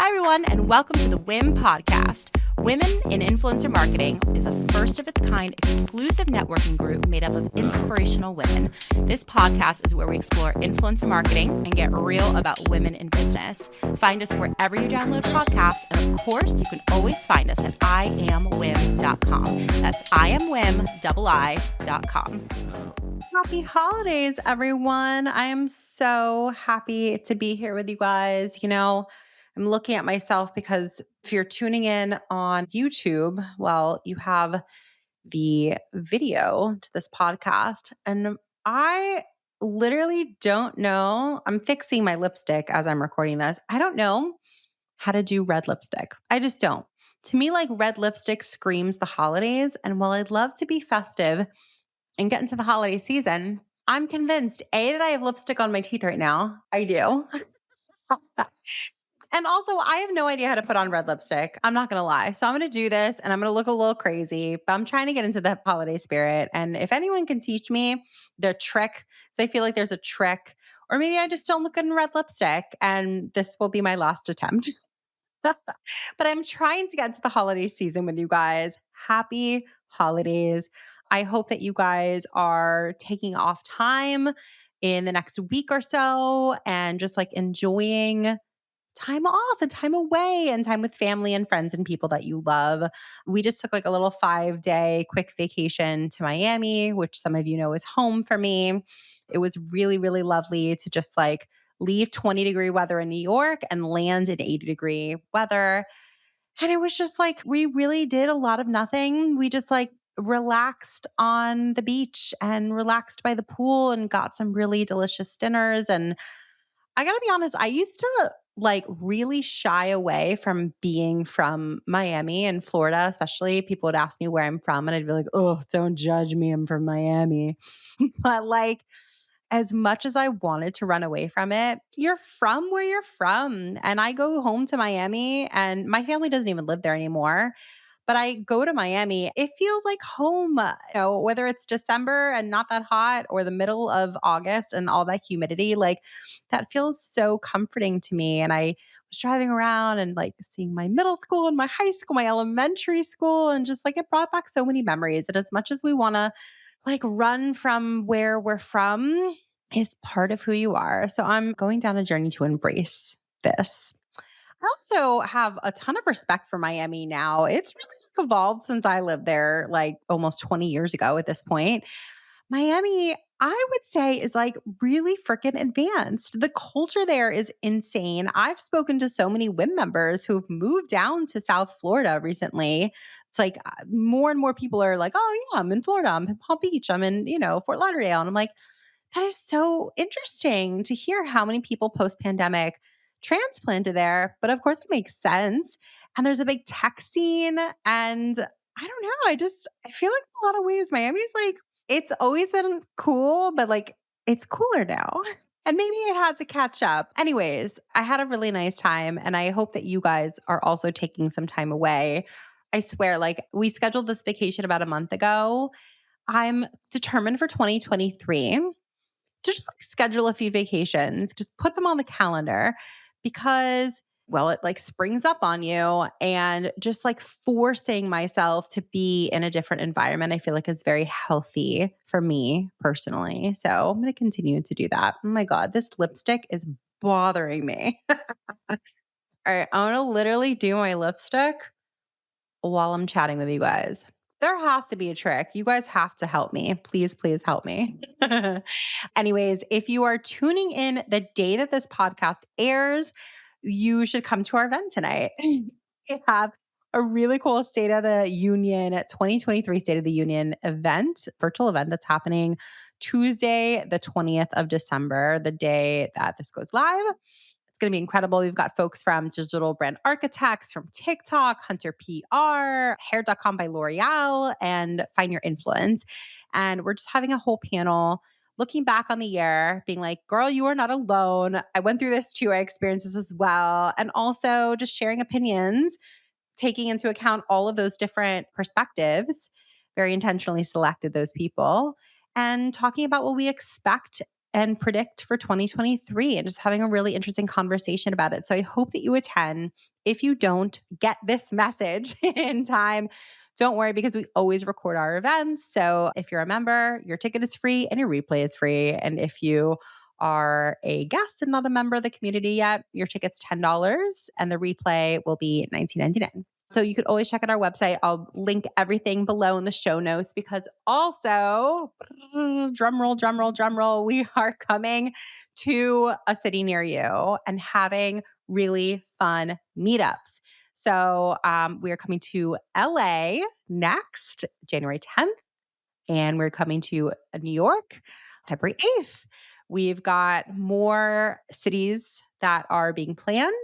Hi, everyone, and welcome to the WIM podcast. Women in Influencer Marketing is a first of its kind exclusive networking group made up of inspirational women. This podcast is where we explore influencer marketing and get real about women in business. Find us wherever you download podcasts, and of course, you can always find us at iamwim.com. That's iamwim.com. Happy holidays, everyone. I am so happy to be here with you guys. I'm looking at myself because if you're tuning in on YouTube, well, you have the video to this podcast. And I literally don't know. I'm fixing my lipstick as I'm recording this. I don't know how to do red lipstick. I just don't. To me, like red lipstick screams the holidays. And while I'd love to be festive and get into the holiday season, I'm convinced that I have lipstick on my teeth right now. I do. And also, I have no idea how to put on red lipstick. I'm not going to lie. So I'm going to do this and I'm going to look a little crazy, but I'm trying to get into the holiday spirit. And if anyone can teach me the trick, so I feel like there's a trick, or maybe I just don't look good in red lipstick and this will be my last attempt. But I'm trying to get into the holiday season with you guys. Happy holidays. I hope that you guys are taking off time in the next week or so and just like enjoying time off and time away and time with family and friends and people that you love. We just took like a little 5-day quick vacation to Miami, which some of you know is home for me. It was really, really lovely to just like leave 20-degree weather in New York and land in 80-degree weather. And it was just like, we really did a lot of nothing. We just like relaxed on the beach and relaxed by the pool and got some really delicious dinners. And I gotta be honest, I used to like really shy away from being from Miami and Florida, especially. People would ask me where I'm from, and I'd be like, oh, don't judge me. I'm from Miami. But like, as much as I wanted to run away from it, you're from where you're from. And I go home to Miami, and my family doesn't even live there anymore. But I go to Miami, it feels like home, whether it's December and not that hot or the middle of August and all that humidity, like that feels so comforting to me. And I was driving around and like seeing my middle school and my high school, my elementary school, and just like it brought back so many memories. And as much as we want to like run from where we're from, is part of who you are. So I'm going down a journey to embrace this. I also have a ton of respect for Miami now. It's really evolved since I lived there like almost 20 years ago at this point. Miami, I would say, is like really freaking advanced. The culture there is insane. I've spoken to so many WIM members who've moved down to South Florida recently. It's like more and more people are like, oh, yeah, I'm in Florida. I'm in Palm Beach. I'm in, Fort Lauderdale. And I'm like, that is so interesting to hear how many people post pandemic transplanted there. But of course, it makes sense. And there's a big tech scene. And I don't know. I feel like in a lot of ways, Miami's like, it's always been cool, but like it's cooler now. And maybe it had to catch up. Anyways, I had a really nice time. And I hope that you guys are also taking some time away. I swear, like we scheduled this vacation about a month ago. I'm determined for 2023 to just like schedule a few vacations, just put them on the calendar because, well, it like springs up on you and just like forcing myself to be in a different environment, I feel like is very healthy for me personally. So I'm going to continue to do that. Oh my God, this lipstick is bothering me. All right, I'm going to literally do my lipstick while I'm chatting with you guys. There has to be a trick. You guys have to help me. Please, please help me. Anyways, if you are tuning in the day that this podcast airs, you should come to our event tonight. We have a really cool State of the Union 2023 State of the Union event, virtual event that's happening Tuesday, the 20th of December, the day that this goes live. It's going to be incredible. We've got folks from digital brand architects, from TikTok, Hunter PR, Hair.com by L'Oreal, and Find Your Influence. And we're just having a whole panel looking back on the year, being like, girl, you are not alone. I went through this too. I experienced this as well. And also just sharing opinions, taking into account all of those different perspectives, very intentionally selected those people, and talking about what we expect and predict for 2023 and just having a really interesting conversation about it. So I hope that you attend. If you don't get this message in time, don't worry because we always record our events. So if you're a member, your ticket is free and your replay is free. And if you are a guest and not a member of the community yet, your ticket's $10 and the replay will be $19.99. So you could always check out our website. I'll link everything below in the show notes because also, drum roll, drum roll, drum roll, we are coming to a city near you and having really fun meetups. So we are coming to LA next, January 10th, and we're coming to New York February 8th. We've got more cities that are being planned,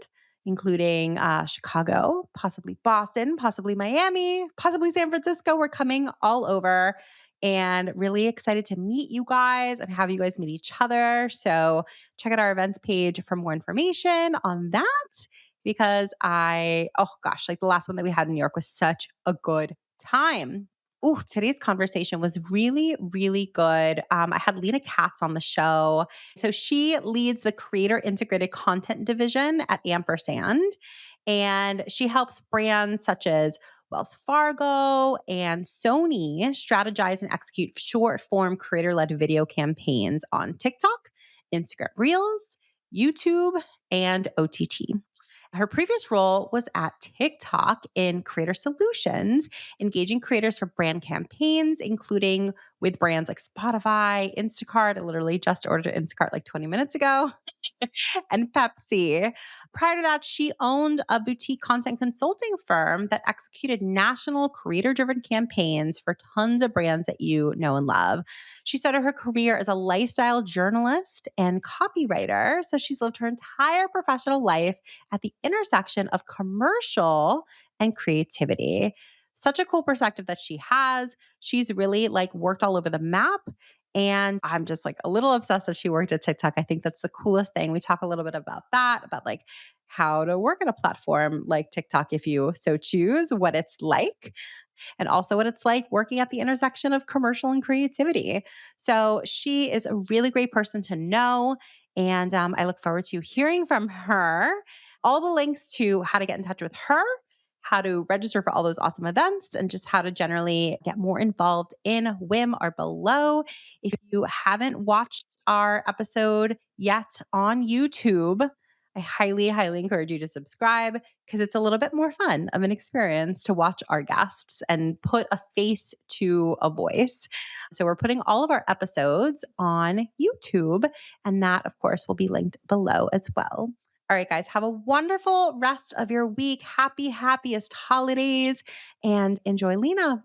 including Chicago, possibly Boston, possibly Miami, possibly San Francisco. We're coming all over and really excited to meet you guys and have you guys meet each other. So check out our events page for more information on that because oh gosh, like the last one that we had in New York was such a good time. Oh, today's conversation was really, really good. I had Lena Katz on the show. So she leads the Creator Integrated Content Division at Ampersand, and she helps brands such as Wells Fargo and Sony strategize and execute short form creator led video campaigns on TikTok, Instagram Reels, YouTube, and OTT. Her previous role was at TikTok in creator solutions, engaging creators for brand campaigns, including with brands like Spotify, Instacart. I literally just ordered Instacart like 20 minutes ago, and Pepsi. Prior to that, she owned a boutique content consulting firm that executed national creator driven campaigns for tons of brands that you know and love. She started her career as a lifestyle journalist and copywriter. So she's lived her entire professional life at the intersection of commercial and creativity. Such a cool perspective that she has. She's really like worked all over the map. And I'm just like a little obsessed that she worked at TikTok. I think that's the coolest thing. We talk a little bit about that, about like how to work at a platform like TikTok if you so choose, what it's like, and also what it's like working at the intersection of commercial and creativity. So she is a really great person to know. And I look forward to hearing from her. All the links to how to get in touch with her, how to register for all those awesome events, and just how to generally get more involved in WIM are below. If you haven't watched our episode yet on YouTube, I highly, highly encourage you to subscribe because it's a little bit more fun of an experience to watch our guests and put a face to a voice. So we're putting all of our episodes on YouTube, and that, of course, will be linked below as well. All right, guys, have a wonderful rest of your week. Happy, happiest holidays, and enjoy Lena.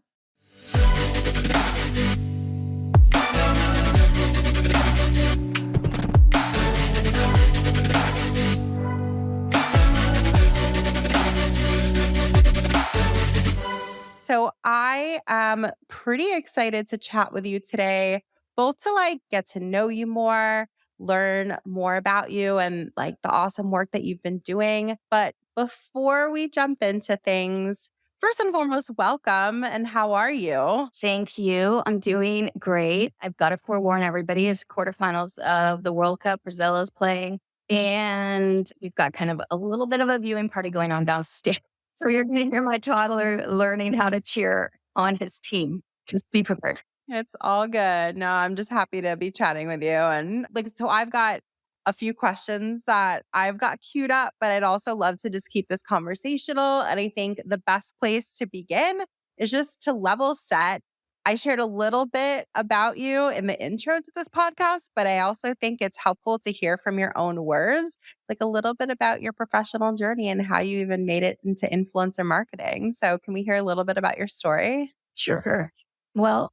So I am pretty excited to chat with you today, both to like get to know you more, learn more about you and like the awesome work that you've been doing. But before we jump into things, first and foremost, welcome and how are you? Thank you. I'm doing great. I've got to forewarn everybody. It's quarterfinals of the World Cup. Brazil is playing. And we've got kind of a little bit of a viewing party going on downstairs. So you're going to hear my toddler learning how to cheer on his team. Just be prepared. It's all good. No, I'm just happy to be chatting with you. And like, so I've got a few questions that I've got queued up, but I'd also love to just keep this conversational. And I think the best place to begin is just to level set. I shared a little bit about you in the intro to this podcast, but I also think it's helpful to hear from your own words, like a little bit about your professional journey and how you even made it into influencer marketing. So can we hear a little bit about your story? Sure. Well,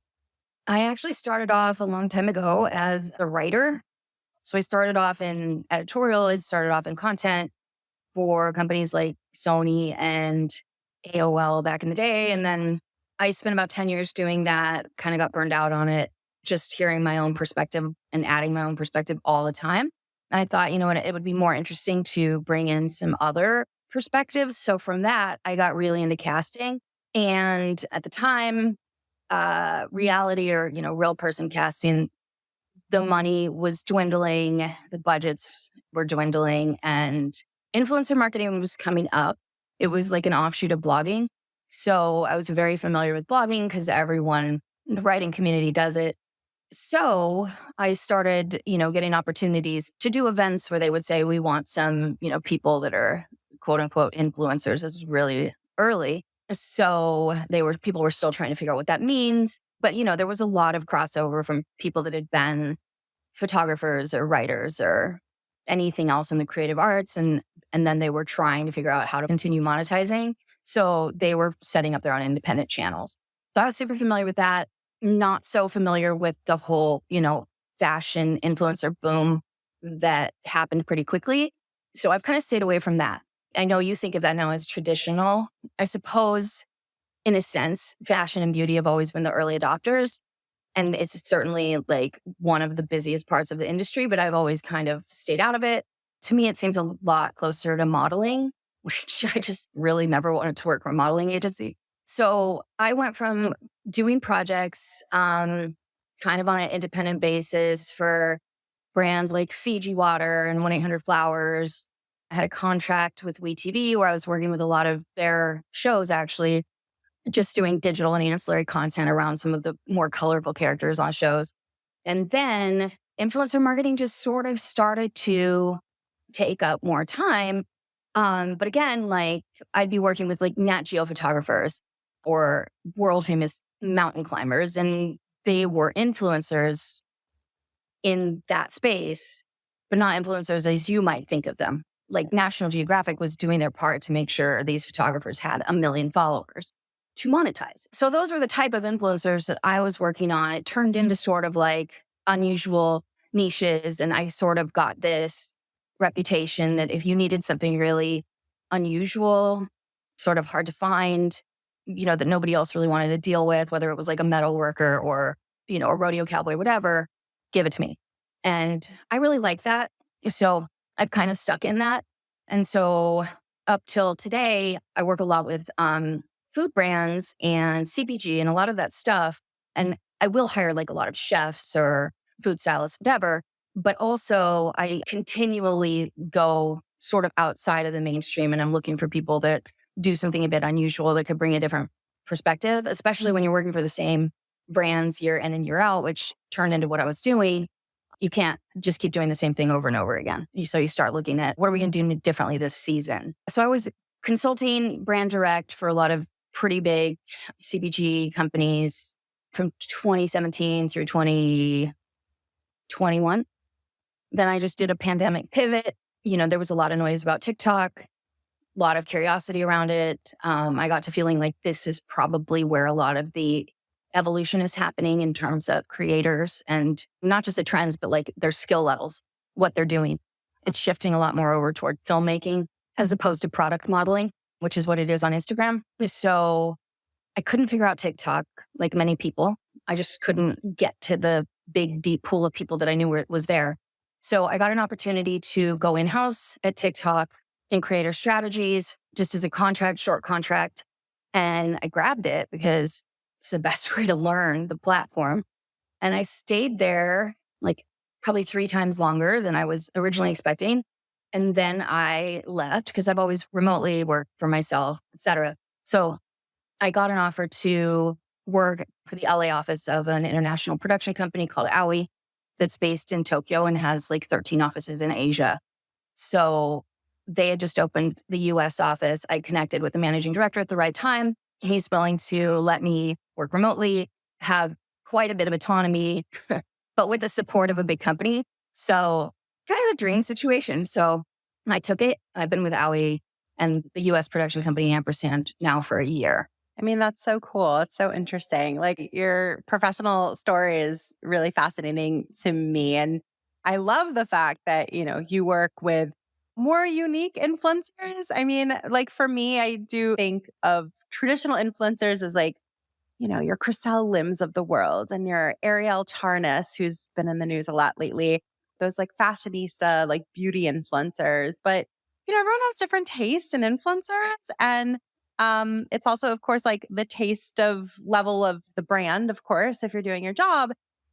I actually started off a long time ago as a writer. So I started off in editorial, I started off in content for companies like Sony and AOL back in the day. And then I spent about 10 years doing that, kind of got burned out on it, just hearing my own perspective and adding my own perspective all the time. I thought, you know what, it would be more interesting to bring in some other perspectives. So from that, I got really into casting. And at the time, reality or, real person casting the money was dwindling, the budgets were dwindling, and influencer marketing was coming up. It was like an offshoot of blogging. So I was very familiar with blogging because everyone in the writing community does it. So I started, getting opportunities to do events where they would say, we want some, people that are quote unquote influencers. This was really early. So people were still trying to figure out what that means. But, there was a lot of crossover from people that had been photographers or writers or anything else in the creative arts. And then they were trying to figure out how to continue monetizing. So they were setting up their own independent channels. So I was super familiar with that. Not so familiar with the whole, fashion influencer boom that happened pretty quickly. So I've kind of stayed away from that. I know you think of that now as traditional. I suppose, in a sense, fashion and beauty have always been the early adopters. And it's certainly like one of the busiest parts of the industry, but I've always kind of stayed out of it. To me, it seems a lot closer to modeling, which I just really never wanted to work for a modeling agency. So I went from doing projects kind of on an independent basis for brands like Fiji Water and 1-800-Flowers. I had a contract with WeTV where I was working with a lot of their shows, actually, just doing digital and ancillary content around some of the more colorful characters on shows. And then influencer marketing just sort of started to take up more time. But again, like I'd be working with like Nat Geo photographers or world famous mountain climbers, and they were influencers in that space, but not influencers as you might think of them. Like National Geographic was doing their part to make sure these photographers had 1 million followers to monetize. So those were the type of influencers that I was working on. It turned into sort of like unusual niches. And I sort of got this reputation that if you needed something really unusual, sort of hard to find, that nobody else really wanted to deal with, whether it was like a metal worker or, a rodeo cowboy, whatever, give it to me. And I really like that. So I've kind of stuck in that. And so up till today, I work a lot with food brands and CPG and a lot of that stuff. And I will hire like a lot of chefs or food stylists, whatever. But also I continually go sort of outside of the mainstream, and I'm looking for people that do something a bit unusual that could bring a different perspective, especially when you're working for the same brands year in and year out, which turned into what I was doing. You can't just keep doing the same thing over and over again. So you start looking at what are we going to do differently this season? So I was consulting brand direct for a lot of pretty big CPG companies from 2017 through 2021. Then I just did a pandemic pivot. There was a lot of noise about TikTok, a lot of curiosity around it. I got to feeling like this is probably where a lot of the evolution is happening in terms of creators, and not just the trends, but like their skill levels, what they're doing. It's shifting a lot more over toward filmmaking as opposed to product modeling, which is what it is on Instagram. So I couldn't figure out TikTok like many people. I just couldn't get to the big, deep pool of people that I knew was there. So I got an opportunity to go in-house at TikTok in creator strategies, just as a short contract. And I grabbed it because it's the best way to learn the platform. And I stayed there like probably 3 times longer than I was originally expecting. And then I left because I've always remotely worked for myself, et cetera. So I got an offer to work for the LA office of an international production company called Aoi that's based in Tokyo and has like 13 offices in Asia. So they had just opened the US office. I connected with the managing director at the right time. He's willing to let me work remotely, have quite a bit of autonomy, but with the support of a big company. So kind of the dream situation. So I took it. I've been with Aoi and the US production company Ampersand now for a year. I mean, that's so cool. It's so interesting. Like your professional story is really fascinating to me. And I love the fact that, you work with more unique influencers. I mean, like for me, I do think of traditional influencers as like, your Chriselle Lims of the world and your Ariel Charnas, who's been in the news a lot lately, those like fashionista, like beauty influencers. But, everyone has different tastes in influencers. And it's also, of course, like the taste of level of the brand, of course, if you're doing your job.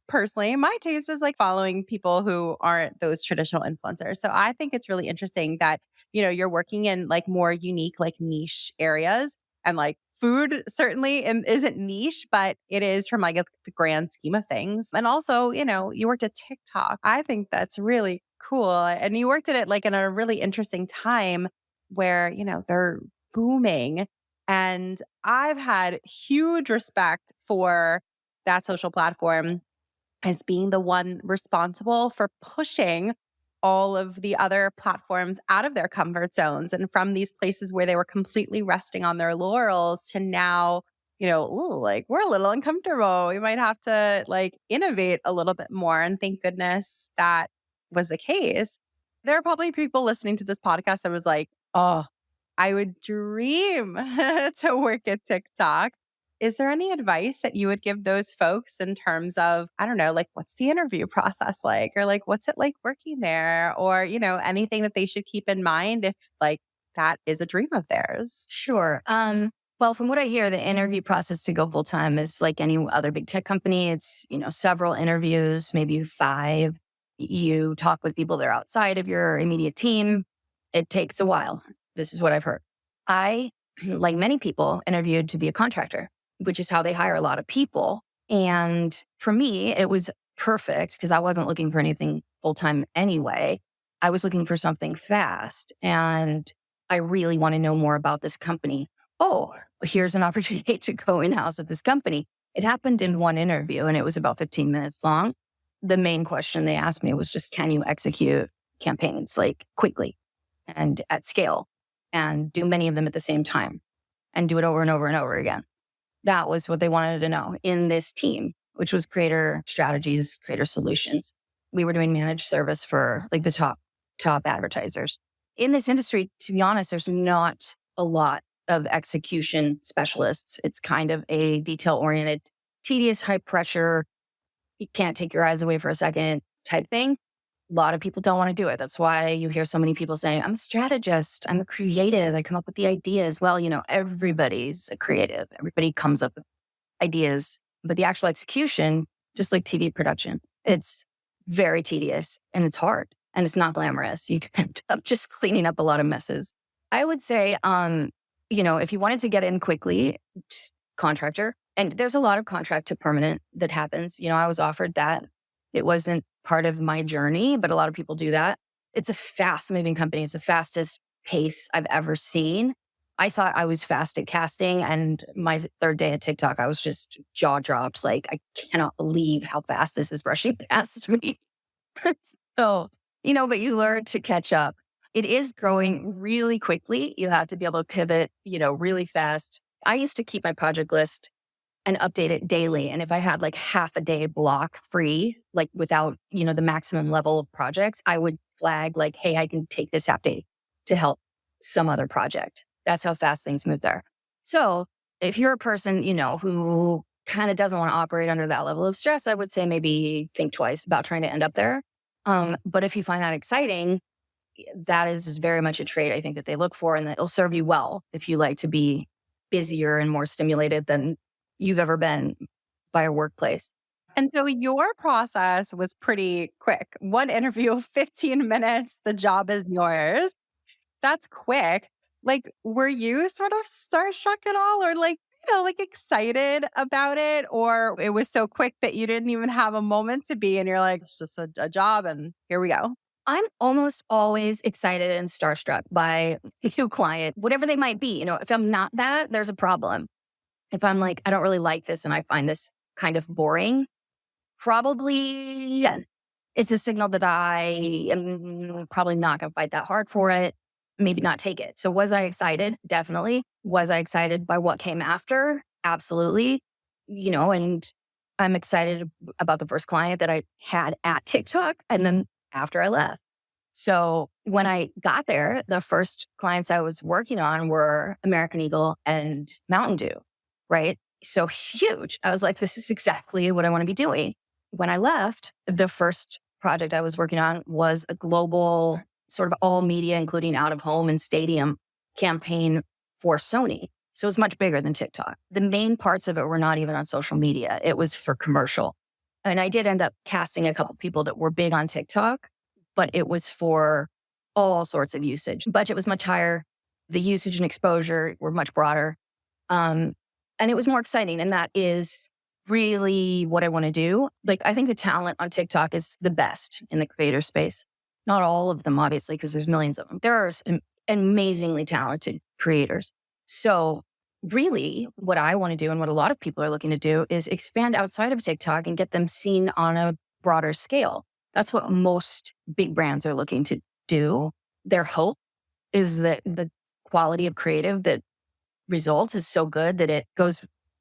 personally, my taste is like following people who aren't those traditional influencers. So I think it's really interesting that, you're working in like more unique, like niche areas. And like food certainly isn't niche, but it is from like the grand scheme of things. And also, you worked at TikTok. I think that's really cool. And you worked at it like in a really interesting time where, they're booming. And I've had huge respect for that social platform as being the one responsible for pushing all of the other platforms out of their comfort zones and from these places where they were completely resting on their laurels to now, ooh, like we're a little uncomfortable. We might have to like innovate a little bit more. And thank goodness that was the case. There are probably people listening to this podcast that was like, oh, I would dream to work at TikTok. Is there any advice that you would give those folks in terms of, I don't know, like what's the interview process like? Or like what's it like working there? Or, anything that they should keep in mind if like that is a dream of theirs? Sure. Well, from what I hear, the interview process to go full time is like any other big tech company. It's, several interviews, maybe 5. You talk with people that are outside of your immediate team. It takes a while. This is what I've heard. I, like many people, interviewed to be a contractor, which is how they hire a lot of people. And for me, it was perfect because I wasn't looking for anything full time anyway. I was looking for something fast. And I really want to know more about this company. Oh, here's an opportunity to go in-house at this company. It happened in one interview and it was about 15 minutes long. The main question they asked me was just, can you execute campaigns like quickly and at scale and do many of them at the same time and do it over and over and over again? That was what they wanted to know in this team, which was Creator Strategies, Creator Solutions. We were doing managed service for like the top advertisers. In this industry, to be honest, there's not a lot of execution specialists. It's kind of a detail-oriented, tedious, high pressure, you can't take your eyes away for a second type thing. A lot of people don't want to do it. That's why you hear so many people saying, I'm a strategist, I'm a creative, I come up with the ideas. Well, everybody's a creative. Everybody comes up with ideas, but the actual execution, just like TV production, it's very tedious and it's hard and it's not glamorous. You can end up just cleaning up a lot of messes. I would say, if you wanted to get in quickly, contractor, and there's a lot of contract to permanent that happens. I was offered that. It wasn't part of my journey, but a lot of people do that. It's a fast moving company. It's the fastest pace I've ever seen. I thought I was fast at casting, and my 3rd day at TikTok, I was just jaw dropped. Like, I cannot believe how fast this is rushing past me. So, but you learn to catch up. It is growing really quickly. You have to be able to pivot, really fast. I used to keep my project list and update it daily. And if I had like half a day block free, like without, the maximum level of projects, I would flag like, hey, I can take this half day to help some other project. That's how fast things move there. So if you're a person, who kind of doesn't want to operate under that level of stress, I would say maybe think twice about trying to end up there. But if you find that exciting, that is very much a trait I think that they look for, and that it'll serve you well if you like to be busier and more stimulated than you've ever been by a workplace. And so your process was pretty quick. One interview, 15 minutes, the job is yours. That's quick. Like, were you sort of starstruck at all or like, like excited about it? Or it was so quick that you didn't even have a moment to be and you're like, it's just a job and here we go. I'm almost always excited and starstruck by a new client, whatever they might be. If I'm not that, there's a problem. If I'm like, I don't really like this and I find this kind of boring, probably it's a signal that I am probably not going to fight that hard for it, maybe not take it. So was I excited? Definitely. Was I excited by what came after? Absolutely. And I'm excited about the first client that I had at TikTok and then after I left. So when I got there, the first clients I was working on were American Eagle and Mountain Dew, right? So huge. I was like, this is exactly what I want to be doing. When I left, the first project I was working on was a global sort of all media, including out of home and stadium campaign for Sony. So it was much bigger than TikTok. The main parts of it were not even on social media. It was for commercial. And I did end up casting a couple people that were big on TikTok, but it was for all sorts of usage. Budget was much higher. The usage and exposure were much broader. Um, and it was more exciting. And that is really what I want to do. Like, I think the talent on TikTok is the best in the creator space. Not all of them, obviously, because there's millions of them. There are some amazingly talented creators. So really what I want to do and what a lot of people are looking to do is expand outside of TikTok and get them seen on a broader scale. That's what most big brands are looking to do. Their hope is that the quality of creative that results is so good that it goes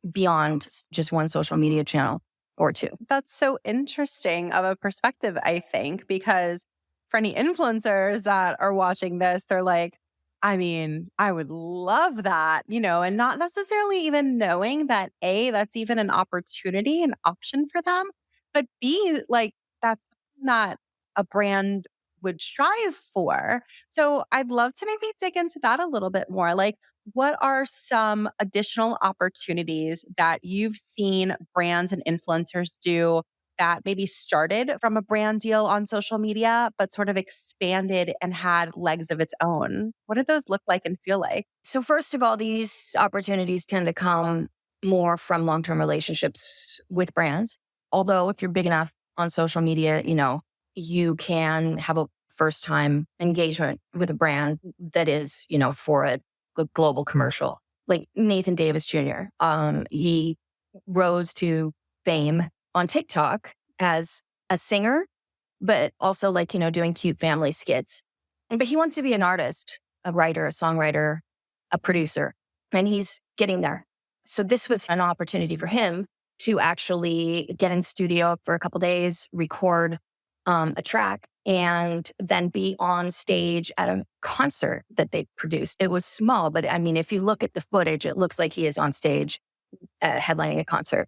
beyond just one social media channel or two. That's so interesting of a perspective, I think, because for any influencers that are watching this, they're like, I mean, I would love that, and not necessarily even knowing that A, that's even an opportunity, an option for them, but B, like that's something that a brand would strive for. So I'd love to maybe dig into that a little bit more. Like, what are some additional opportunities that you've seen brands and influencers do that maybe started from a brand deal on social media, but sort of expanded and had legs of its own? What did those look like and feel like? So, first of all, these opportunities tend to come more from long term relationships with brands. Although, if you're big enough on social media, you can have a first time engagement with a brand that is, for a global commercial. Like Nathan Davis Jr., he rose to fame on TikTok as a singer, but also like, doing cute family skits. But he wants to be an artist, a writer, a songwriter, a producer, and he's getting there. So this was an opportunity for him to actually get in studio for a couple days, record a track, and then be on stage at a concert that they produced. It was small, but I mean, if you look at the footage, it looks like he is on stage headlining a concert.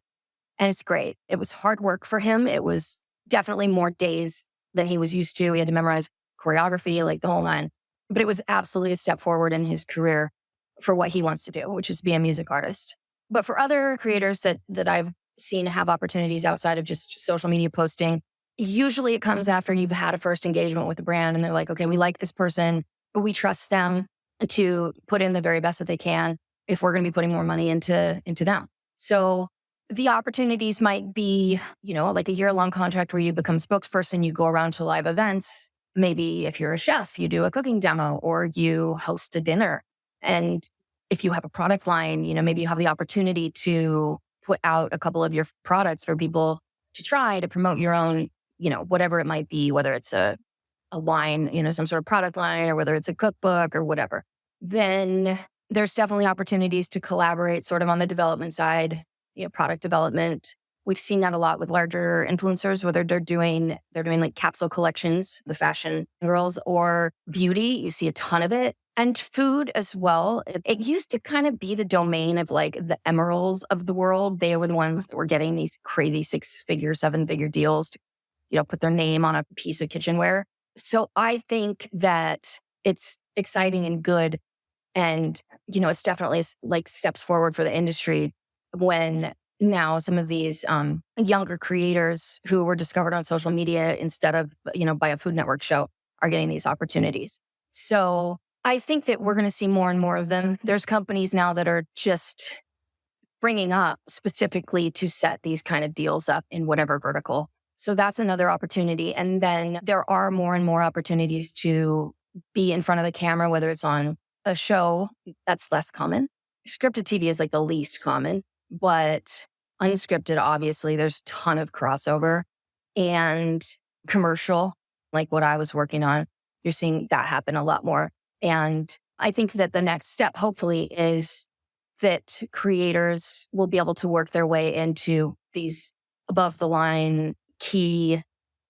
And it's great. It was hard work for him. It was definitely more days than he was used to. He had to memorize choreography, like the whole nine. But it was absolutely a step forward in his career for what he wants to do, which is be a music artist. But for other creators that I've seen have opportunities outside of just social media posting, usually it comes after you've had a first engagement with a brand and they're like, okay, we like this person, but we trust them to put in the very best that they can if we're going to be putting more money into them. So the opportunities might be, like a year-long contract where you become spokesperson, you go around to live events. Maybe if you're a chef, you do a cooking demo or you host a dinner. And if you have a product line, maybe you have the opportunity to put out a couple of your products for people to try to promote your own, whatever it might be, whether it's a line, some sort of product line or whether it's a cookbook or whatever. Then there's definitely opportunities to collaborate sort of on the development side, product development. We've seen that a lot with larger influencers, whether they're doing like capsule collections, the fashion girls, or beauty. You see a ton of it. And food as well. It used to kind of be the domain of like the Emeralds of the world. They were the ones that were getting these crazy 6-figure, 7-figure deals to, put their name on a piece of kitchenware. So I think that it's exciting and good. And, it's definitely like steps forward for the industry when now some of these younger creators who were discovered on social media instead of, by a Food Network show are getting these opportunities. So I think that we're going to see more and more of them. There's companies now that are just bringing up specifically to set these kind of deals up in whatever vertical. So that's another opportunity. And then there are more and more opportunities to be in front of the camera, whether it's on a show. That's less common. Scripted TV is like the least common, but unscripted, obviously, there's a ton of crossover. And commercial, like what I was working on, you're seeing that happen a lot more. And I think that the next step, hopefully, is that creators will be able to work their way into these above the line key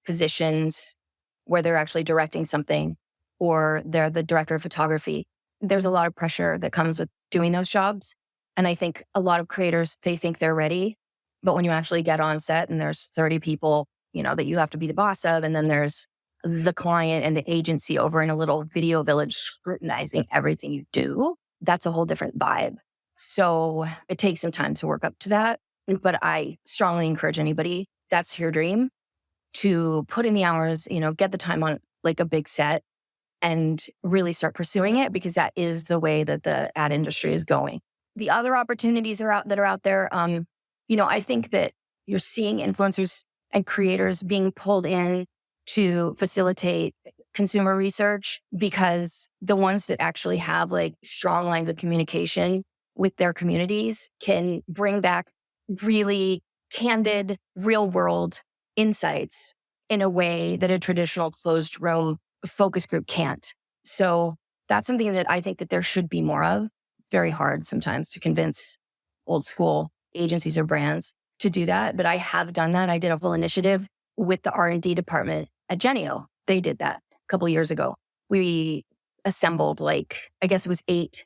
positions where they're actually directing something or they're the director of photography. There's a lot of pressure that comes with doing those jobs. And I think a lot of creators, they think they're ready. But when you actually get on set and there's 30 people, that you have to be the boss of, and then there's the client and the agency over in a little video village scrutinizing everything you do, that's a whole different vibe. So it takes some time to work up to that. But I strongly encourage anybody that's your dream, to put in the hours, get the time on like a big set and really start pursuing it, because that is the way that the ad industry is going. The other opportunities that are out there, I think that you're seeing influencers and creators being pulled in to facilitate consumer research, because the ones that actually have like strong lines of communication with their communities can bring back really candid, real world insights in a way that a traditional closed room focus group can't. So that's something that I think that there should be more of. Very hard sometimes to convince old school agencies or brands to do that, but I have done that. I did a whole initiative with the R&D department at Genio. They did that a couple years ago. We assembled I guess it was 8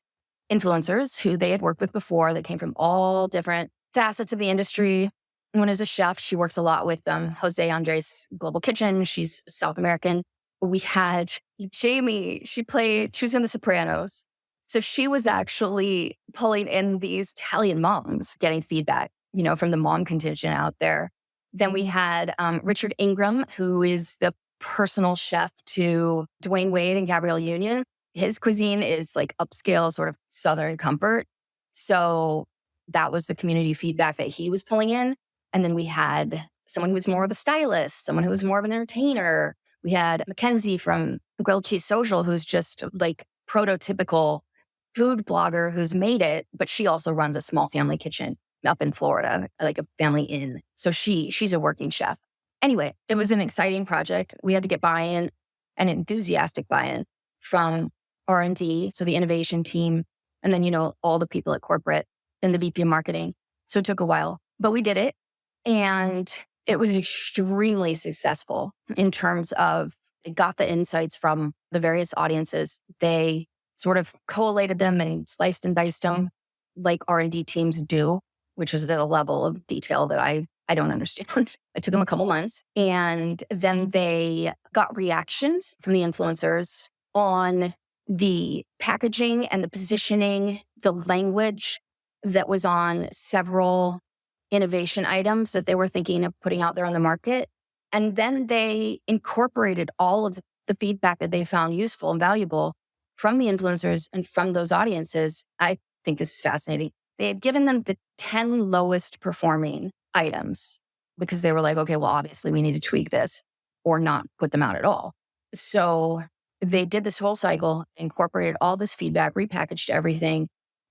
influencers who they had worked with before that came from all different facets of the industry. One is a chef. She works a lot with Jose Andres Global Kitchen. She's South American. We had Jamie. She was in The Sopranos. So she was actually pulling in these Italian moms, getting feedback, from the mom contingent out there. Then we had Richard Ingram, who is the personal chef to Dwayne Wade and Gabrielle Union. His cuisine is like upscale, sort of Southern comfort. So that was the community feedback that he was pulling in. And then we had someone who was more of a stylist, someone who was more of an entertainer. We had Mackenzie from Grilled Cheese Social, who's just like prototypical food blogger who's made it, but she also runs a small family kitchen up in Florida, like a family inn. So she's a working chef. Anyway, it was an exciting project. We had to get buy-in, and enthusiastic buy-in from R&D, so the innovation team, and then, all the people at corporate and the VP of marketing. So it took a while, but we did it. And it was extremely successful in terms of it got the insights from the various audiences. They sort of collated them and sliced and diced them like R&D teams do, which is at a level of detail that I don't understand. It took them a couple months. And then they got reactions from the influencers on the packaging and the positioning, the language that was on several innovation items that they were thinking of putting out there on the market. And then they incorporated all of the feedback that they found useful and valuable from the influencers and from those audiences. I think this is fascinating. They had given them the 10 lowest performing items because they were like, okay, well, obviously we need to tweak this or not put them out at all. So they did this whole cycle, incorporated all this feedback, repackaged everything,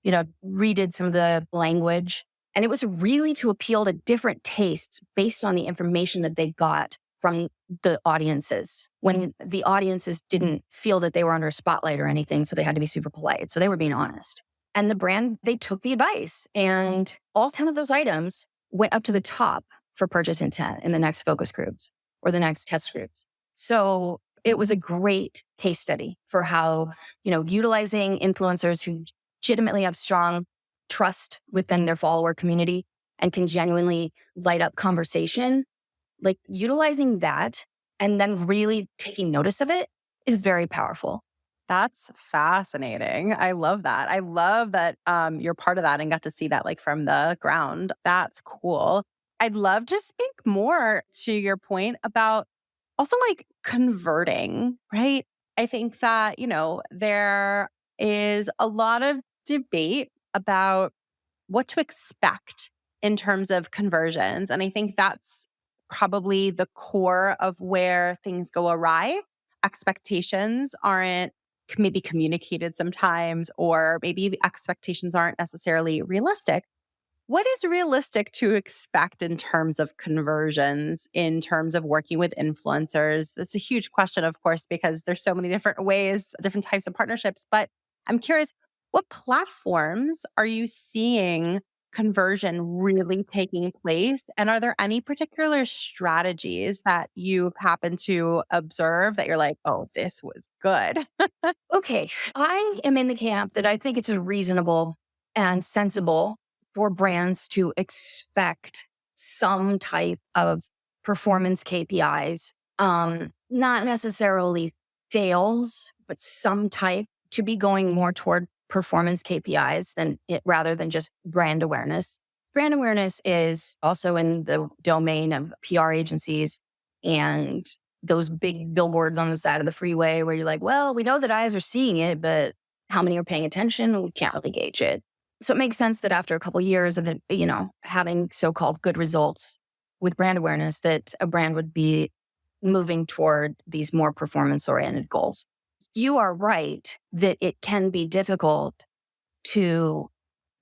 redid some of the language. And it was really to appeal to different tastes based on the information that they got from the audiences, when the audiences didn't feel that they were under a spotlight or anything. So they had to be super polite. So they were being honest. And the brand, they took the advice, and all 10 of those items went up to the top for purchase intent in the next focus groups or the next test groups. So it was a great case study for how, utilizing influencers who legitimately have strong trust within their follower community and can genuinely light up conversation, like utilizing that and then really taking notice of it is very powerful. That's fascinating. I love that. I love that you're part of that and got to see that like from the ground. That's cool. I'd love to speak more to your point about also like converting, right? I think that, there is a lot of debate about what to expect in terms of conversions. And I think that's probably the core of where things go awry. Expectations aren't maybe communicated sometimes, or maybe the expectations aren't necessarily realistic. What is realistic to expect in terms of conversions, in terms of working with influencers? That's a huge question, of course, because there's so many different ways, different types of partnerships. But I'm curious, what platforms are you seeing conversion really taking place? And are there any particular strategies that you happen to observe that you're like, oh, this was good? Okay, I am in the camp that I think it's reasonable and sensible for brands to expect some type of performance KPIs, not necessarily sales, but some type, to be going more toward performance KPIs rather than just brand awareness. Brand awareness is also in the domain of PR agencies and those big billboards on the side of the freeway where you're like, well, we know that eyes are seeing it, but how many are paying attention? We can't really gauge it. So it makes sense that after a couple years of it, having so-called good results with brand awareness, that a brand would be moving toward these more performance-oriented goals. You are right that it can be difficult to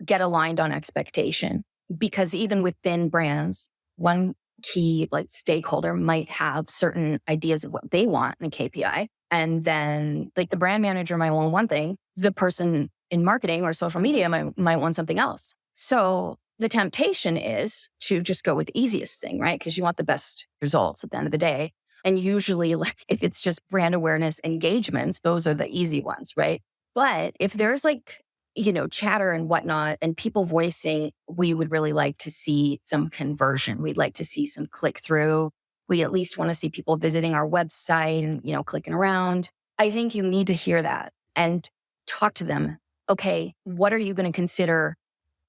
get aligned on expectation because even within brands, one key stakeholder might have certain ideas of what they want in a KPI. And then the brand manager might want one thing, the person in marketing or social media might want something else. So the temptation is to just go with the easiest thing, right? Because you want the best results at the end of the day. And usually if it's just brand awareness engagements, those are the easy ones, right? But if there's chatter and whatnot, and people voicing, we would really like to see some conversion. We'd like to see some click through. We at least want to see people visiting our website and, clicking around. I think you need to hear that and talk to them. Okay, what are you going to consider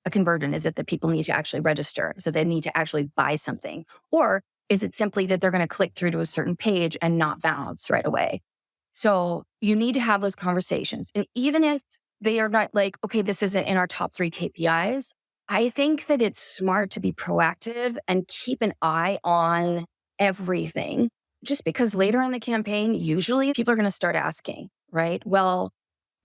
a conversion? Is it that people need to actually register? So they need to actually buy something? Or is it simply that they're going to click through to a certain page and not bounce right away? So you need to have those conversations. And even if they are not okay, this isn't in our top 3 KPIs, I think that it's smart to be proactive and keep an eye on everything. Just because later in the campaign, usually people are going to start asking, right? Well,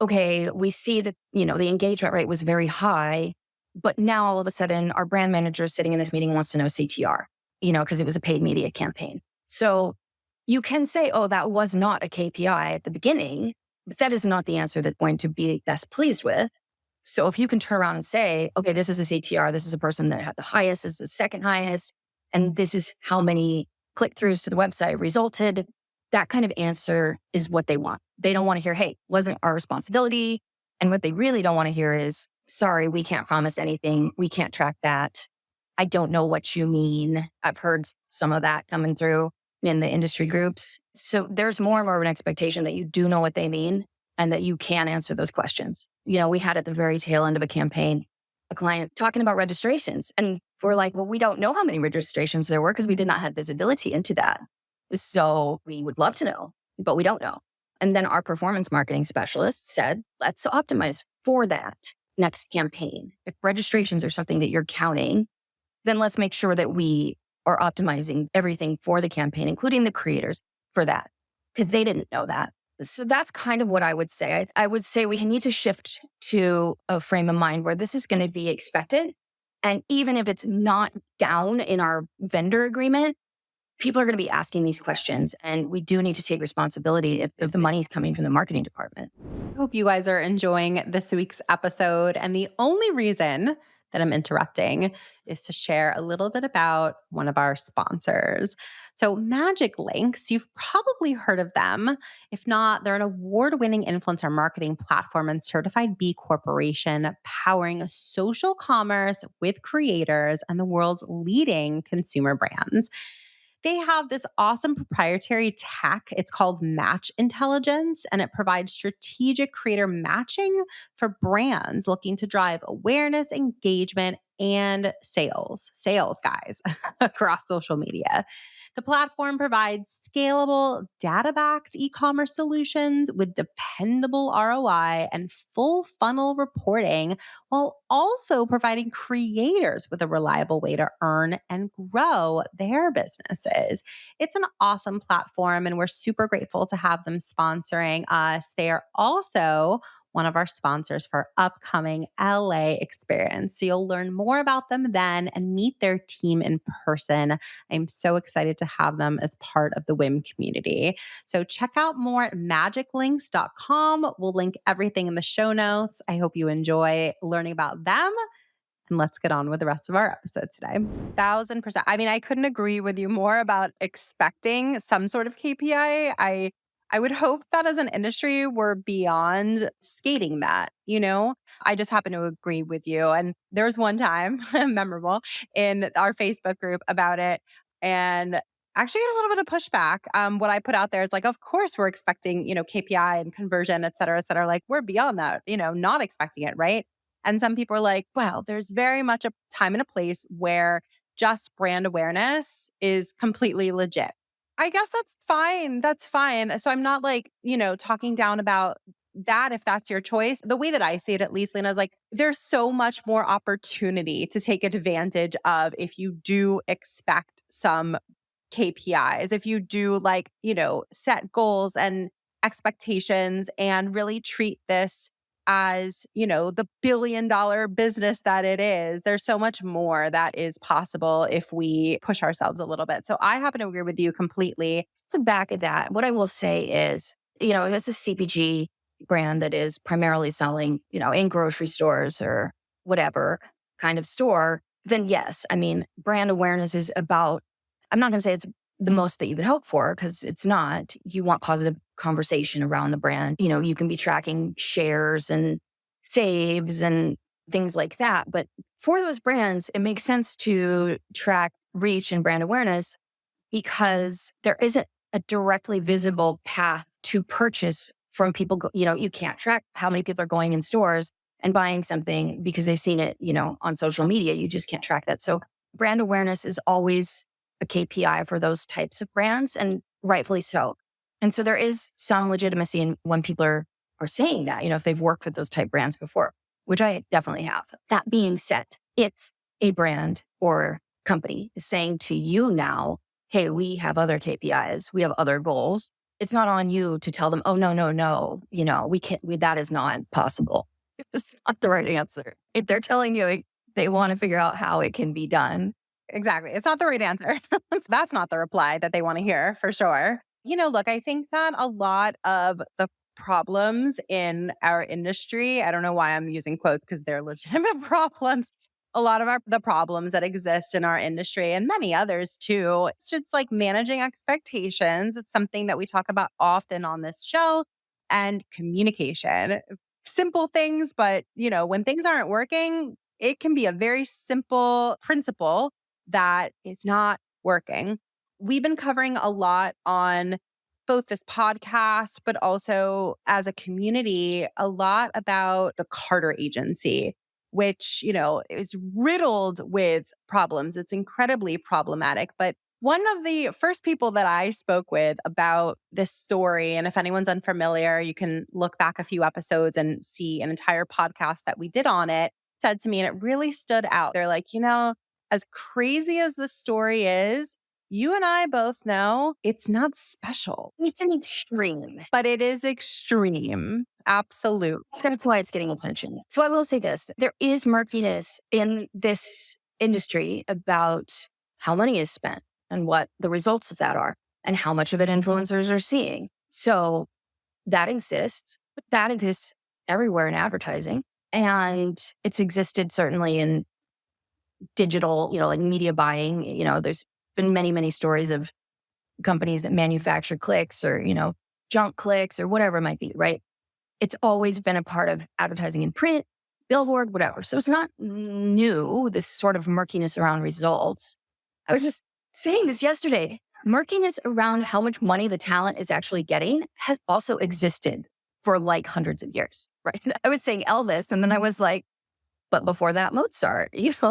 okay, we see that, the engagement rate was very high, but now all of a sudden our brand manager sitting in this meeting wants to know CTR, because it was a paid media campaign. So you can say, oh, that was not a KPI at the beginning, but that is not the answer that they're going to be best pleased with. So if you can turn around and say, okay, this is a CTR, this is a person that had the highest, this is the second highest, and this is how many click-throughs to the website resulted, that kind of answer is what they want. They don't want to hear, hey, wasn't our responsibility. And what they really don't want to hear is, sorry, we can't promise anything. We can't track that. I don't know what you mean. I've heard some of that coming through in the industry groups. So there's more and more of an expectation that you do know what they mean and that you can answer those questions. We had at the very tail end of a campaign, a client talking about registrations. And we're like, well, we don't know how many registrations there were because we did not have visibility into that. So we would love to know, but we don't know. And then our performance marketing specialist said, let's optimize for that next campaign. If registrations are something that you're counting, then let's make sure that we are optimizing everything for the campaign, including the creators for that, because they didn't know that. So that's kind of what I would say. I would say we need to shift to a frame of mind where this is going to be expected. And even if it's not down in our vendor agreement, people are going to be asking these questions. And we do need to take responsibility if the money is coming from the marketing department. I hope you guys are enjoying this week's episode. And the only reason that I'm interrupting is to share a little bit about one of our sponsors. So, Magic Links, you've probably heard of them. If not, they're an award winning influencer marketing platform and certified B Corporation powering social commerce with creators and the world's leading consumer brands. They have this awesome proprietary tech. It's called Match Intelligence, and it provides strategic creator matching for brands looking to drive awareness, engagement, and sales, guys, across social media. The platform provides scalable, data backed e commerce solutions with dependable ROI and full funnel reporting, while also providing creators with a reliable way to earn and grow their businesses. It's an awesome platform, and we're super grateful to have them sponsoring us. They are also one of our sponsors for upcoming LA experience. So you'll learn more about them then and meet their team in person. I'm so excited to have them as part of the WIM community. So check out more at magiclinks.com. We'll link everything in the show notes. I hope you enjoy learning about them. And let's get on with the rest of our episode today. 1,000%. I mean, I couldn't agree with you more about expecting some sort of KPI. I would hope that as an industry, we're beyond skating that, I just happen to agree with you. And there was one time, memorable, in our Facebook group about it. And actually got a little bit of pushback. What I put out there is of course we're expecting, KPI and conversion, et cetera, et cetera. We're beyond that, not expecting it, right? And some people are like, well, there's very much a time and a place where just brand awareness is completely legit. I guess that's fine. That's fine. So I'm not like, talking down about that if that's your choice. The way that I see it, at least, Lena, is like there's so much more opportunity to take advantage of if you do expect some KPIs, if you do like, set goals and expectations and really treat this as, the billion-dollar business that it is. There's so much more that is possible if we push ourselves a little bit. So I happen to agree with you completely. The back of that, what I will say is, if it's a CPG brand that is primarily selling, in grocery stores or whatever kind of store, then yes, I mean, brand awareness is about, I'm not going to say it's the most that you could hope for because it's not. You want positive conversation around the brand. You can be tracking shares and saves and things like that. But for those brands, it makes sense to track reach and brand awareness because there isn't a directly visible path to purchase from people. You can't track how many people are going in stores and buying something because they've seen it, on social media. You just can't track that. So brand awareness is always a KPI for those types of brands, and rightfully so. And so there is some legitimacy in when people are saying that, if they've worked with those type brands before, which I definitely have. That being said, if a brand or company is saying to you now, hey, we have other KPIs, we have other goals, it's not on you to tell them, oh, no, we can't, that is not possible. It's not the right answer. If they're telling you they want to figure out how it can be done. Exactly. It's not the right answer. That's not the reply that they want to hear for sure. Look, I think that a lot of the problems in our industry, I don't know why I'm using quotes because they're legitimate problems. A lot of the problems that exist in our industry and many others too, it's just like managing expectations. It's something that we talk about often on this show, and communication. Simple things, but when things aren't working, it can be a very simple principle that is not working. We've been covering a lot on both this podcast, but also as a community, a lot about the Carter Agency, which, is riddled with problems. It's incredibly problematic. But one of the first people that I spoke with about this story, and if anyone's unfamiliar, you can look back a few episodes and see an entire podcast that we did on it, said to me, and it really stood out. They're like, as crazy as the story is, you and I both know it's not special. It's an extreme. But it is extreme. Absolute. That's why it's getting attention. So I will say this, there is murkiness in this industry about how money is spent and what the results of that are and how much of it influencers are seeing. So that exists, but that exists everywhere in advertising. And it's existed certainly in digital, like media buying. There's been many, many stories of companies that manufacture clicks or, junk clicks or whatever it might be, right? It's always been a part of advertising in print, billboard, whatever. So it's not new, this sort of murkiness around results. I was just saying this yesterday. Murkiness around how much money the talent is actually getting has also existed for like hundreds of years, right? I was saying Elvis, and then I was like, but before that, Mozart,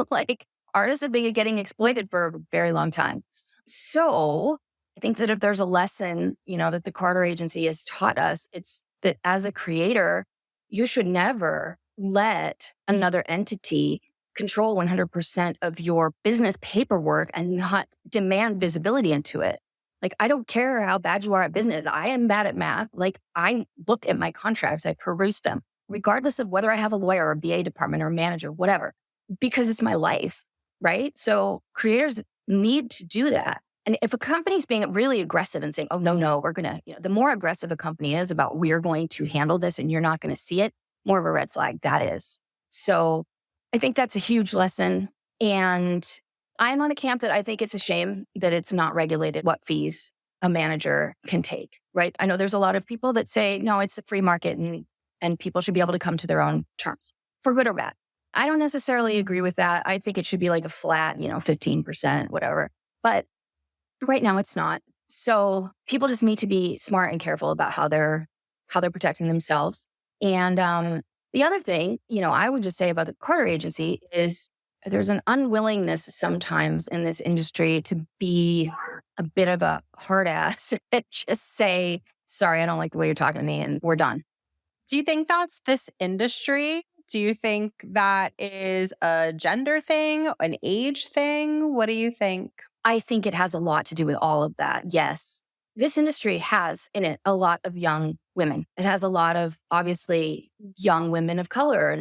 like artists have been getting exploited for a very long time. So I think that if there's a lesson, that the Carter Agency has taught us, it's that as a creator, you should never let another entity control 100% of your business paperwork and not demand visibility into it. Like, I don't care how bad you are at business. I am bad at math. Like, I look at my contracts, I peruse them, regardless of whether I have a lawyer or a BA department or a manager, whatever, because it's my life, right? So creators need to do that. And if a company's being really aggressive and saying, oh, no, we're going to, the more aggressive a company is about we're going to handle this and you're not going to see it, more of a red flag that is. So I think that's a huge lesson. And I'm on the camp that I think it's a shame that it's not regulated what fees a manager can take, right? I know there's a lot of people that say, no, it's a free market and people should be able to come to their own terms, for good or bad. I don't necessarily agree with that. I think it should be like a flat, 15%, whatever. But right now it's not. So people just need to be smart and careful about how they're protecting themselves. And The other thing, I would just say about the Carter agency is there's an unwillingness sometimes in this industry to be a bit of a hard ass and just say, sorry, I don't like the way you're talking to me and we're done. Do you think that's this industry? Do you think that is a gender thing, an age thing? What do you think? I think it has a lot to do with all of that. Yes. This industry has in it a lot of young women. It has a lot of obviously young women of color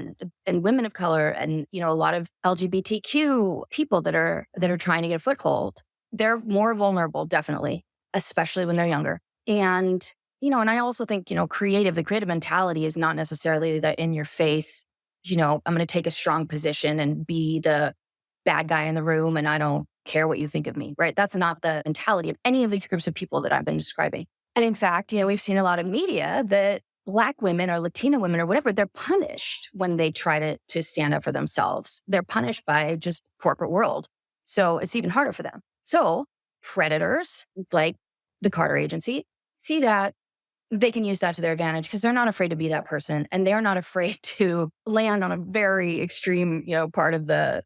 and women of color and a lot of LGBTQ people that are trying to get a foothold. They're more vulnerable, definitely, especially when they're younger. And and I also think, the creative mentality is not necessarily the in your face, I'm going to take a strong position and be the bad guy in the room and I don't care what you think of me, right? That's not the mentality of any of these groups of people that I've been describing. And in fact, we've seen a lot of media that Black women or Latina women or whatever, they're punished when they try to stand up for themselves. They're punished by just corporate world. So it's even harder for them. So predators like the Carter agency see that they can use that to their advantage because they're not afraid to be that person. And they're not afraid to land on a very extreme, part of the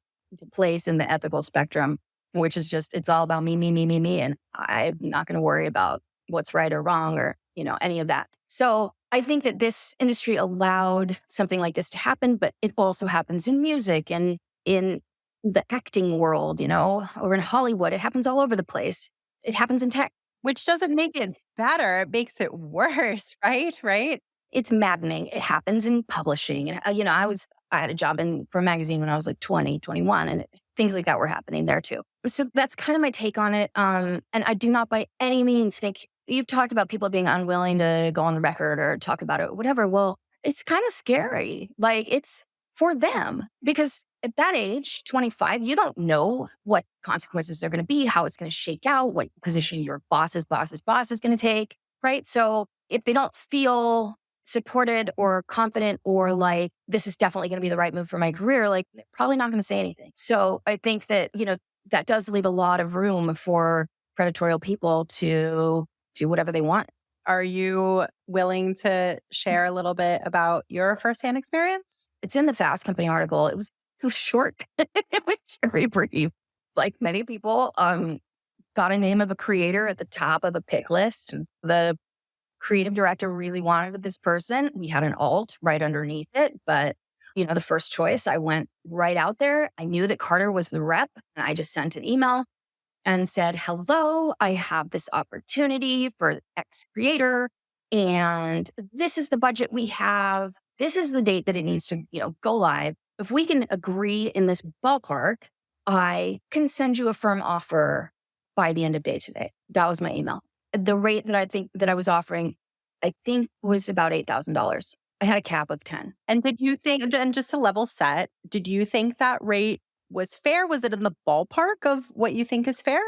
place in the ethical spectrum, which is just, it's all about me, me, me, me, me. And I'm not going to worry about what's right or wrong or, any of that. So I think that this industry allowed something like this to happen, but it also happens in music and in the acting world, or in Hollywood. It happens all over the place. It happens in tech. Which doesn't make it better, it makes it worse, right? Right? It's maddening. It happens in publishing. And, I had a job for a magazine when I was like 20, 21, and things like that were happening there too. So that's kind of my take on it. And I do not by any means think you've talked about people being unwilling to go on the record or talk about it, whatever. Well, it's kind of scary. Like it's for them because at that age, 25, you don't know what consequences are going to be, how it's going to shake out, what position your boss's boss's boss is going to take. Right. So if they don't feel supported or confident or like this is definitely going to be the right move for my career, like they're probably not going to say anything. So I think that, that does leave a lot of room for predatorial people to do whatever they want. Are you willing to share a little bit about your firsthand experience? It's in the Fast Company article. It was short. It was very brief. Like many people, got a name of a creator at the top of a pick list. The creative director really wanted this person. We had an alt right underneath it, but the first choice, I went right out there. I knew that Carter was the rep, and I just sent an email and said, hello, I have this opportunity for X creator, and this is the budget we have. This is the date that it needs to, go live. If we can agree in this ballpark, I can send you a firm offer by the end of day today. That was my email. The rate that I think that I was offering, I think was about $8,000. I had a cap of 10. And did you think, and just to level set, did you think that rate was fair? Was it in the ballpark of what you think is fair?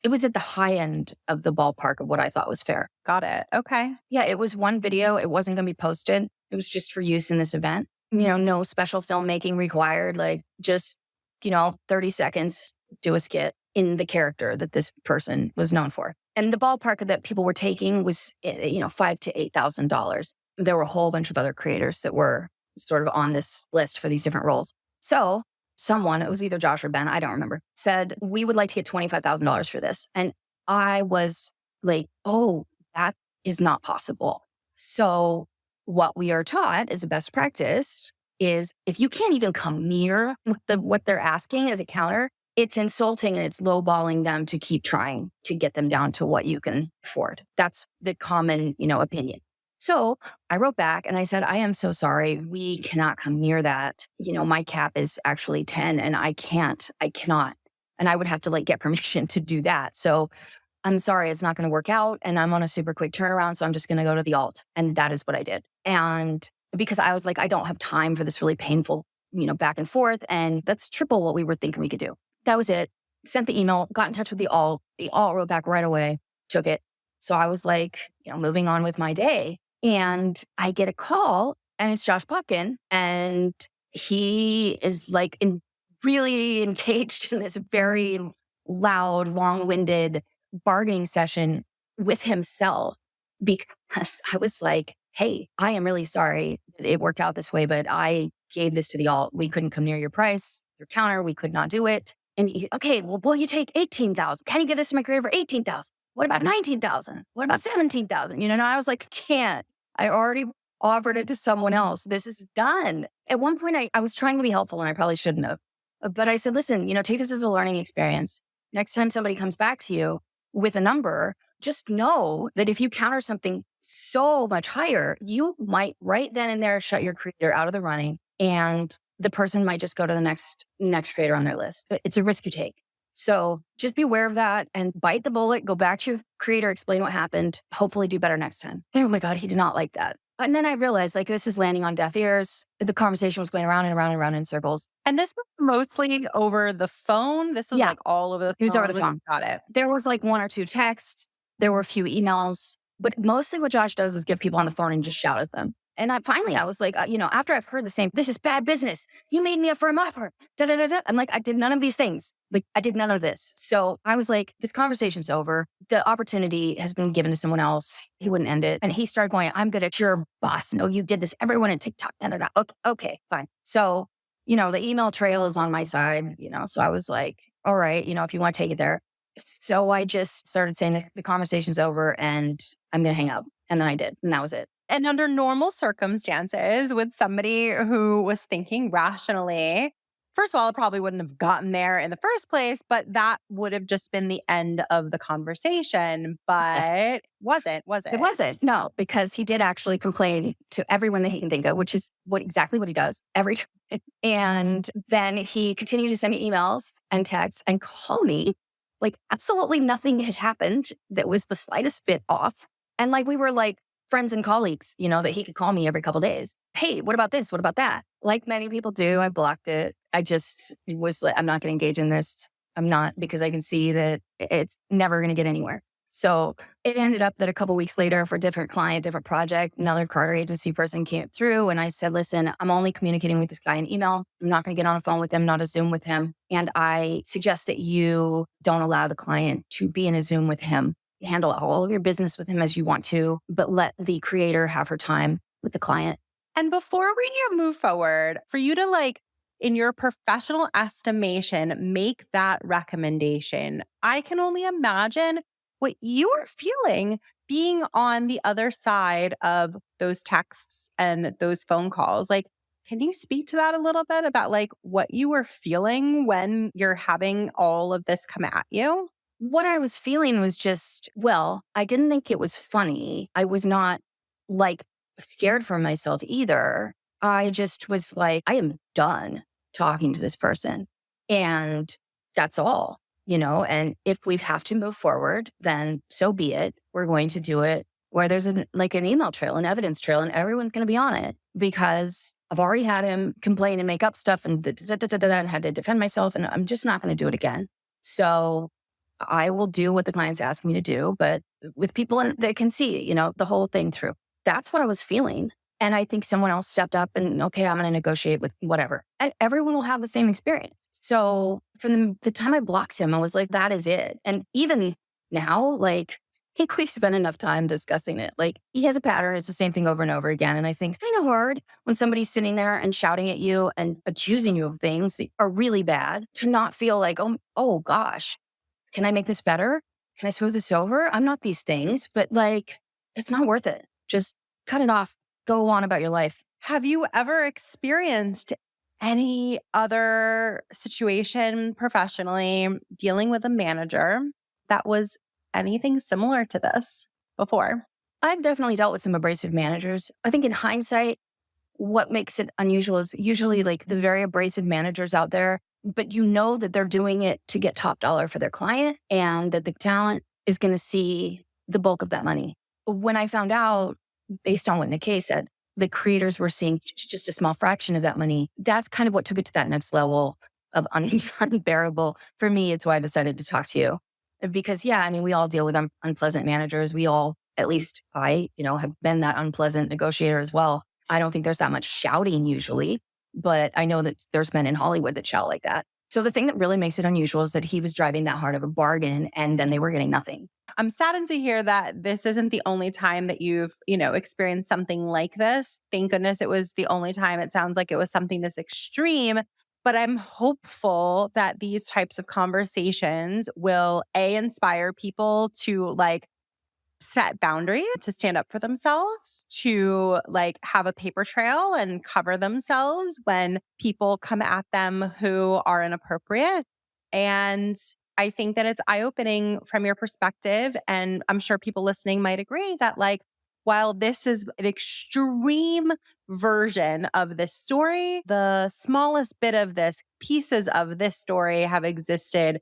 It was at the high end of the ballpark of what I thought was fair. Got it. Okay. Yeah, it was one video. It wasn't going to be posted. It was just for use in this event. No special filmmaking required, like just, 30 seconds, do a skit in the character that this person was known for. And the ballpark that people were taking was, $5,000 to $8,000. There were a whole bunch of other creators that were sort of on this list for these different roles. So someone, it was either Josh or Ben, I don't remember, said, we would like to get $25,000 for this. And I was like, oh, that is not possible. So what we are taught as a best practice is if you can't even come near what they're asking as a counter, it's insulting and it's lowballing them to keep trying to get them down to what you can afford. That's the common, opinion. So I wrote back and I said, I am so sorry. We cannot come near that. My cap is actually 10 and I cannot. And I would have to get permission to do that. So I'm sorry, it's not going to work out. And I'm on a super quick turnaround. So I'm just going to go to the alt. And that is what I did. And because I was like, I don't have time for this really painful, back and forth. And that's triple what we were thinking we could do. That was it. Sent the email, got in touch with the alt. The alt wrote back right away, took it. So I was like, moving on with my day. And I get a call and it's Josh Plotkin. And he is really engaged in this very loud, long-winded bargaining session with himself because I was like, hey, I am really sorry that it worked out this way, but I gave this to the alt. We couldn't come near your price, your counter. We could not do it. And okay, well, will you take 18,000? Can you give this to my creator for 18,000? What about 19,000? What about 17,000? And I was like, can't. I already offered it to someone else. This is done. At one point, I was trying to be helpful and I probably shouldn't have. But I said, listen, take this as a learning experience. Next time somebody comes back to you with a number, just know that if you counter something so much higher, you might right then and there shut your creator out of the running, and the person might just go to the next creator on their list. It's a risk you take. So just be aware of that and bite the bullet, go back to your creator, explain what happened, hopefully do better next time. Oh my God, he did not like that. And then I realized this is landing on deaf ears. The conversation was going around and around and around in circles. And this was mostly over the phone? This was like all over the phone? It was over the phone. Got it. There was like one or two texts. There were a few emails. But mostly what Josh does is get people on the phone and just shout at them. And I was like, after I've heard the same, this is bad business. You made me a firm offer. Da, da, da, da. I'm like, I did none of these things. Like, I did none of this. So I was like, this conversation's over. The opportunity has been given to someone else. He wouldn't end it. And he started going, I'm good at your boss. No, you did this. Everyone in TikTok. Da, da, da. Okay, fine. So, the email trail is on my side, so I was like, all right, if you want to take it there. So I just started saying the conversation's over and I'm going to hang up. And then I did. And that was it. And under normal circumstances, with somebody who was thinking rationally, first of all, it probably wouldn't have gotten there in the first place, but that would have just been the end of the conversation. But Yes. was it? It wasn't. No, because he did actually complain to everyone that he can think of, which is exactly what he does every time. And then he continued to send me emails and texts and call me like absolutely nothing had happened that was the slightest bit off. And like we were like friends and colleagues, that he could call me every couple of days. Hey, what about this? What about that? Like many people do, I blocked it. I just was like, I'm not going to engage in this. I'm not, because I can see that it's never going to get anywhere. So it ended up that a couple of weeks later, for a different client, different project, another Carter agency person came through and I said, listen, I'm only communicating with this guy in email. I'm not going to get on a phone with him, not a Zoom with him. And I suggest that you don't allow the client to be in a Zoom with him. Handle all of your business with him as you want to, but let the creator have her time with the client. And before we move forward, for you to in your professional estimation, make that recommendation, I can only imagine what you are feeling being on the other side of those texts and those phone calls. Can you speak to that a little bit about what you were feeling when you're having all of this come at you? What I was feeling was just, I didn't think it was funny. I was not scared for myself either. I just was like, I am done talking to this person. And that's all, and if we have to move forward, then so be it. We're going to do it where there's an email trail, an evidence trail, and everyone's going to be on it, because I've already had him complain and make up stuff and had to defend myself. And I'm just not going to do it again. So I will do what the clients ask me to do, but with people that can see, the whole thing through. That's what I was feeling. And I think someone else stepped up and, okay, I'm going to negotiate with whatever. And everyone will have the same experience. So from the time I blocked him, I was like, that is it. And even now, I think we've spent enough time discussing it. He has a pattern. It's the same thing over and over again. And I think it's kind of hard when somebody's sitting there and shouting at you and accusing you of things that are really bad to not feel like, oh gosh, can I make this better? Can I smooth this over? I'm not these things, but it's not worth it. Just cut it off. Go on about your life. Have you ever experienced any other situation professionally dealing with a manager that was anything similar to this before? I've definitely dealt with some abrasive managers. I think in hindsight, what makes it unusual is usually the very abrasive managers out there, but that they're doing it to get top dollar for their client and that the talent is going to see the bulk of that money. When I found out, based on what Nikkei said, the creators were seeing just a small fraction of that money. That's kind of what took it to that next level of unbearable. For me, it's why I decided to talk to you. Because, we all deal with unpleasant managers. We all, at least I, have been that unpleasant negotiator as well. I don't think there's that much shouting usually, but I know that there's men in Hollywood that shout like that. So the thing that really makes it unusual is that he was driving that hard of a bargain and then they were getting nothing. I'm saddened to hear that this isn't the only time that you've, experienced something like this. Thank goodness it was the only time. It sounds like it was something this extreme, but I'm hopeful that these types of conversations will inspire people to set boundaries, to stand up for themselves, to have a paper trail and cover themselves when people come at them who are inappropriate. And I think that it's eye-opening from your perspective. And I'm sure people listening might agree that while this is an extreme version of this story, the smallest bit of this, pieces of this story have existed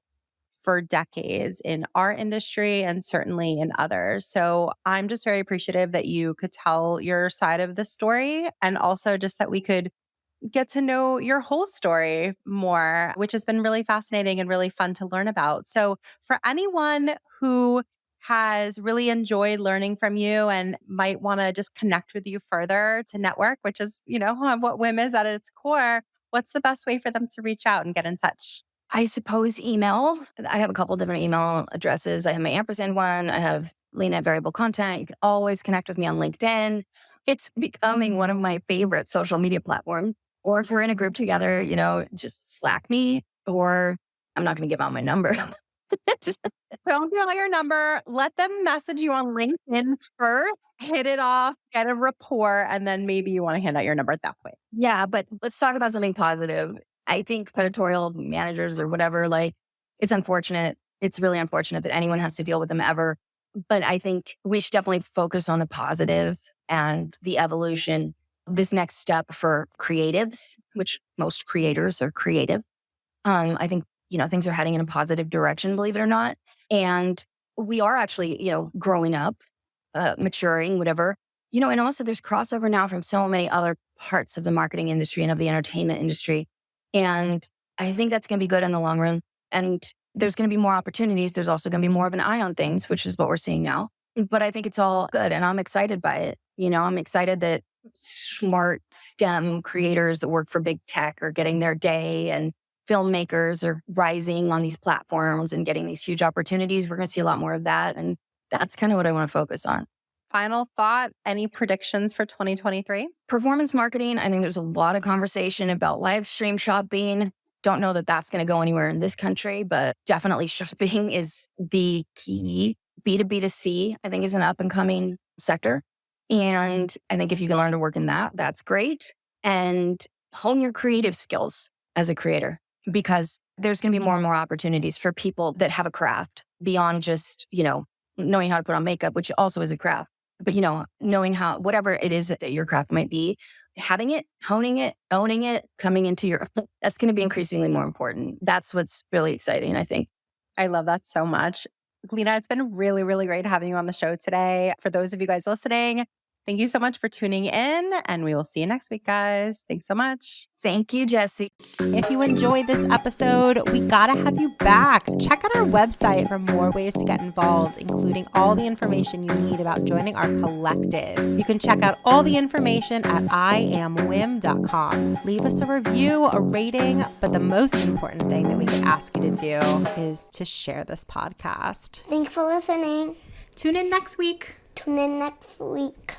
for decades in our industry and certainly in others. So I'm just very appreciative that you could tell your side of the story, and also just that we could get to know your whole story more, which has been really fascinating and really fun to learn about. So for anyone who has really enjoyed learning from you and might want to just connect with you further to network, which is, what WIM is at its core, what's the best way for them to reach out and get in touch? I suppose email. I have a couple different email addresses. I have my Ampersand one. I have Lena at Variable Content. You can always connect with me on LinkedIn. It's becoming one of my favorite social media platforms. Or if we're in a group together, just Slack me, or I'm not going to give out my number. Don't give out your number. Let them message you on LinkedIn first, hit it off, get a rapport, and then maybe you want to hand out your number at that point. Yeah, but let's talk about something positive. I think editorial managers or whatever, it's unfortunate. It's really unfortunate that anyone has to deal with them ever. But I think we should definitely focus on the positive and the evolution. This next step for creatives, which most creators are creative. I think, things are heading in a positive direction, believe it or not. And we are actually, growing up, maturing, whatever. And also there's crossover now from so many other parts of the marketing industry and of the entertainment industry. And I think that's going to be good in the long run. And there's going to be more opportunities. There's also going to be more of an eye on things, which is what we're seeing now. But I think it's all good. And I'm excited by it. I'm excited that smart STEM creators that work for big tech are getting their day, and filmmakers are rising on these platforms and getting these huge opportunities. We're going to see a lot more of that. And that's kind of what I want to focus on. Final thought, any predictions for 2023? Performance marketing. I think there's a lot of conversation about live stream shopping. Don't know that that's going to go anywhere in this country, but definitely shopping is the key. B2B2C, I think, is an up and coming sector. And I think if you can learn to work in that, that's great. And hone your creative skills as a creator, because there's going to be more and more opportunities for people that have a craft beyond just, knowing how to put on makeup, which also is a craft. But, knowing how, whatever it is that your craft might be, having it, honing it, owning it, coming into your, that's going to be increasingly more important. That's what's really exciting, I think. I love that so much. Lena, it's been really, really great having you on the show today. For those of you guys listening, thank you so much for tuning in, and we will see you next week, guys. Thanks so much. Thank you, Jessie. If you enjoyed this episode, we gotta have you back. Check out our website for more ways to get involved, including all the information you need about joining our collective. You can check out all the information at iamwim.com. Leave us a review, a rating, but the most important thing that we could ask you to do is to share this podcast. Thanks for listening. Tune in next week. Tune in next week.